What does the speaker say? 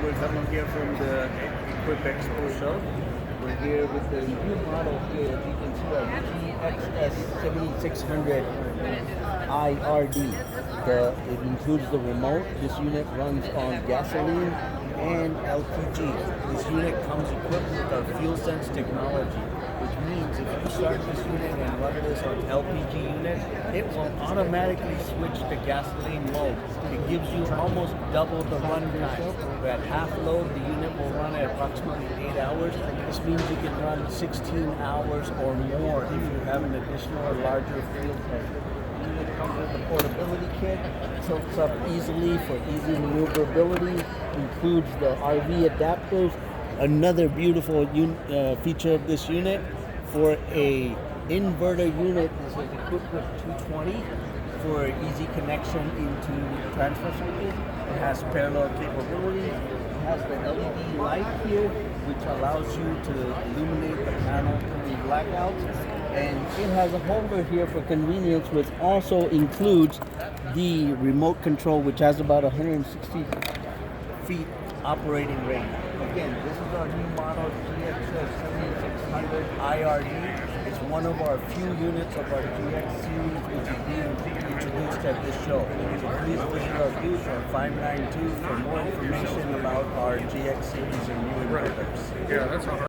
we're coming here from the Equip Expo show. We're here with the new model here. As you can see, our GXS7600iRD. It includes the remote. This unit runs on gasoline and LPG. This unit comes equipped with our fuel sense technology, which means if you start this unit and run this on LPG unit, it will automatically switch to gasoline mode. It gives you almost double the run time. At half load, the unit will run at approximately 8 hours. This means you can run 16 hours or more if you have an additional or larger fuel tank. The unit comes with a portability kit, tilts up easily for easy maneuverability, includes the RV adapters. Another beautiful feature of this unit, for a inverter unit, is equipped with 220 for easy connection into transfer switches. It has parallel capability. It has the LED light here, which allows you to illuminate the panel during blackouts. And it has a holder here for convenience, which also includes the remote control, which has about 160 feet operating range. Again, this is our new model GXS7600iRD. It's one of our few units of our GX series which is being introduced at this show. So please visit our booth on 592 for more information about our GX series and new inverters. Yeah, that's all right.